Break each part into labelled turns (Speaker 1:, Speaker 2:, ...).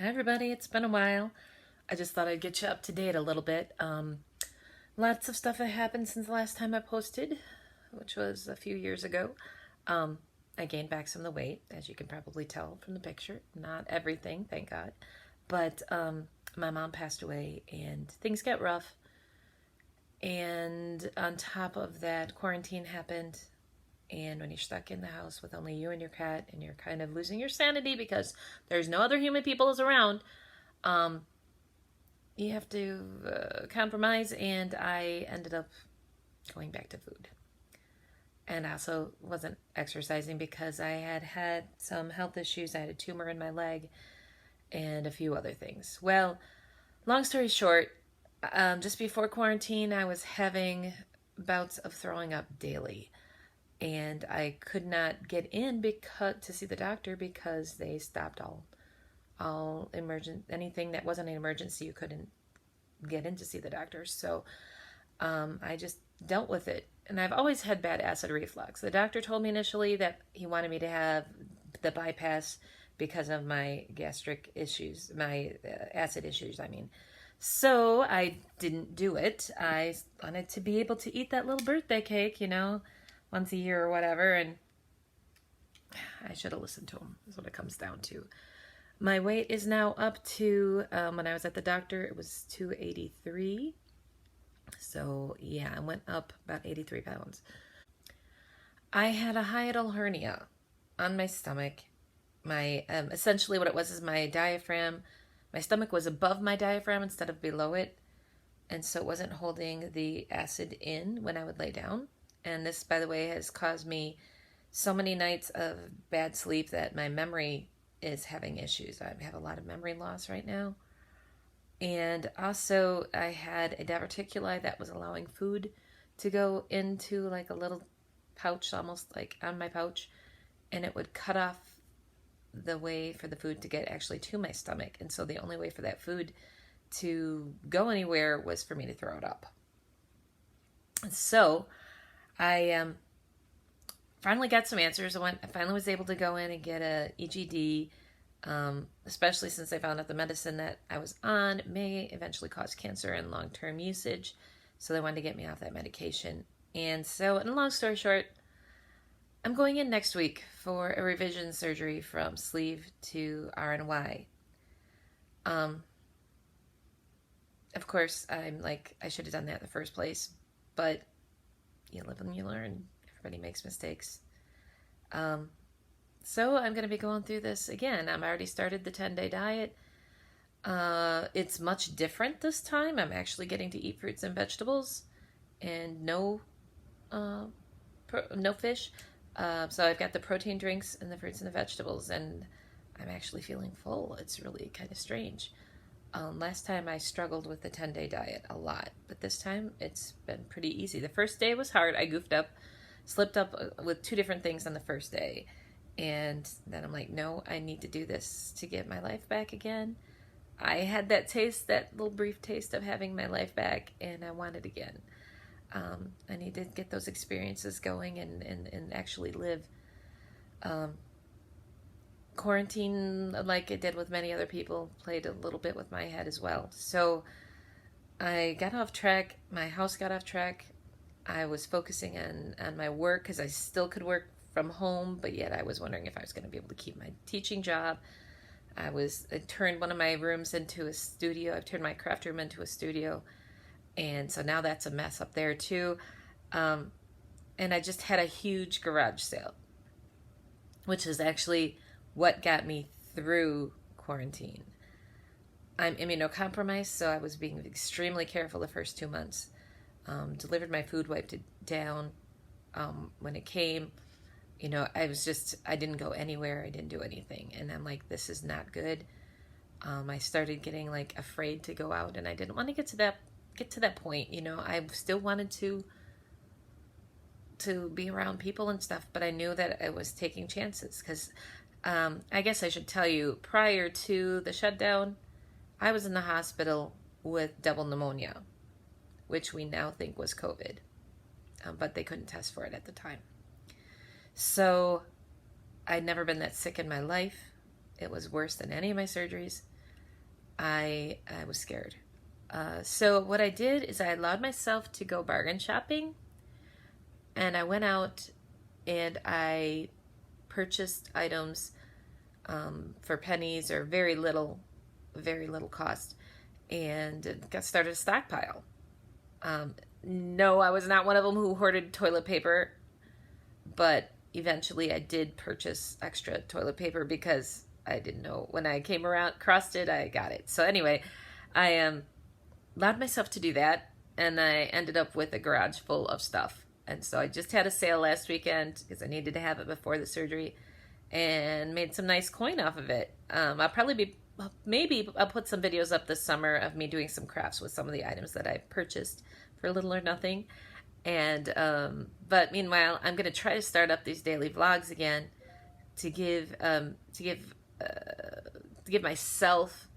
Speaker 1: Hi everybody, it's been a while. I just thought I'd get you up to date a little bit. Lots of stuff had happened since the last time I posted, which was a few years ago. Um, I gained back some of the weight, as you can probably tell from the picture. Not everything, thank God. But my mom passed away and things got rough. And on top of that, quarantine happened. And when you're stuck in the house with only you and your cat, and you're kind of losing your sanity because there's no other human peoples around, um, you have to compromise, and I ended up going back to food. And I also wasn't exercising because I had had some health issues. I had a tumor in my leg and a few other things. Well, long story short, just before quarantine, I was having bouts of throwing up daily. And I could not get in because to see the doctor because they stopped all emergent anything that wasn't an emergency. You couldn't get in to see the doctor. So I just dealt with it. And I've always had bad acid reflux. The doctor told me initially that he wanted me to have the bypass because of my gastric issues, my acid issues, I mean. So I didn't do it. I wanted to be able to eat that little birthday cake, once a year or whatever. And I should have listened to him, is what it comes down to. My weight is now up to, when I was at the doctor, it was 283. So yeah, I went up about 83 pounds. I had a hiatal hernia on my stomach. My essentially what it was is my diaphragm. My stomach was above my diaphragm instead of below it, and so it wasn't holding the acid in when I would lay down. And this, by the way, has caused me so many nights of bad sleep that my memory is having issues. I have a lot of memory loss right now. And also, I had a diverticuli that was allowing food to go into like a little pouch, almost like on my pouch, and it would cut off the way for the food to get actually to my stomach. And so the only way for that food to go anywhere was for me to throw it up. So I finally got some answers. I finally was able to go in and get a EGD, especially since I found out the medicine that I was on may eventually cause cancer and long-term usage. So they wanted to get me off that medication. And so, in a long story short, I'm going in next week for a revision surgery from sleeve to RNY. Um, of course, I'm like, I should have done that in the first place, but you live and you learn. Everybody makes mistakes. Um, so I'm going to be going through this again. I'm already started the 10-day diet. It's much different this time. I'm actually getting to eat fruits and vegetables and uh, no fish. So I've got the protein drinks and the fruits and the vegetables, and I'm actually feeling full. It's really kind of strange. Last time I struggled with the 10-day diet a lot, but this time it's been pretty easy. The first day was hard. I goofed up, slipped up with two different things on the first day. And then I'm like, no, I need to do this to get my life back again. I had that taste, that little brief taste of having my life back, and I want it again. I need to get those experiences going and actually live. Um, Quarantine, like it did with many other people, played a little bit with my head as well. So I got off track. My house got off track. I was focusing on my work because I still could work from home, but yet I was wondering if I was going to be able to keep my teaching job. I turned one of my rooms into a studio. I've turned my craft room into a studio. And so now that's a mess up there too. Um, and I just had a huge garage sale, which is actually what got me through quarantine. I'm immunocompromised, so I was being extremely careful the first 2 months. Delivered my food, wiped it down when it came. I didn't go anywhere. I didn't do anything. And I'm like, this is not good. I started getting like afraid to go out, and I didn't want to get to that point. I still wanted to be around people and stuff, but I knew that I was taking chances because I guess I should tell you, prior to the shutdown, I was in the hospital with double pneumonia, which we now think was COVID, but they couldn't test for it at the time. So I'd never been that sick in my life. It was worse than any of my surgeries. I was scared. So what I did is I allowed myself to go bargain shopping, and I went out and I purchased items for pennies or very little cost, and got started a stockpile. No, I was not one of them who hoarded toilet paper, but eventually I did purchase extra toilet paper because I didn't know when I came around, crossed it, I got it. So anyway, I allowed myself to do that, and I ended up with a garage full of stuff. And so I just had a sale last weekend because I needed to have it before the surgery, and made some nice coin off of it. I'll probably be, maybe I'll put some videos up this summer of me doing some crafts with some of the items that I purchased for little or nothing. And but meanwhile, I'm going to try to start up these daily vlogs again to give myself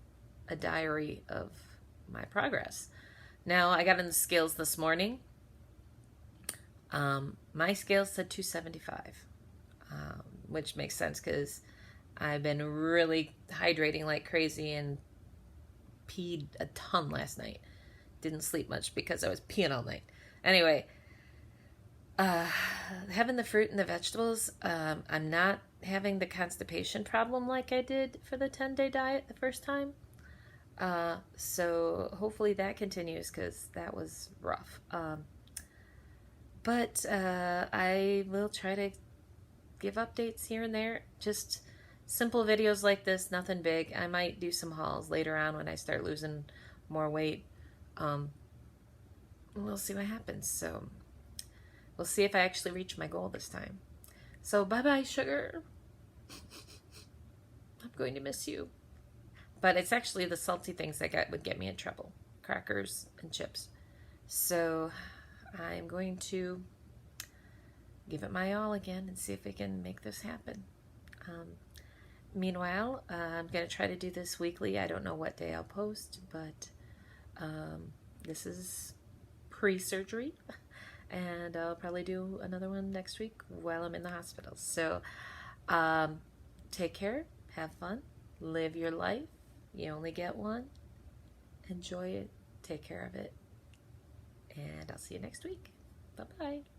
Speaker 1: a diary of my progress. Now, I got on the scales this morning. My scale said 275, which makes sense because I've been really hydrating like crazy and peed a ton last night. Didn't sleep much because I was peeing all night. Anyway, having the fruit and the vegetables, I'm not having the constipation problem like I did for the 10-day diet the first time. So hopefully that continues because that was rough. But I will try to give updates here and there. Just simple videos like this, nothing big. I might do some hauls later on when I start losing more weight. We'll see what happens. So we'll see if I actually reach my goal this time. So bye-bye, sugar. I'm going to miss you. But it's actually the salty things that would get me in trouble. Crackers and chips. So I'm going to give it my all again and see if we can make this happen. Meanwhile, I'm going to try to do this weekly. I don't know what day I'll post, but this is pre-surgery, and I'll probably do another one next week while I'm in the hospital. So take care, have fun, live your life. You only get one. Enjoy it, take care of it, and I'll see you next week. Bye-bye.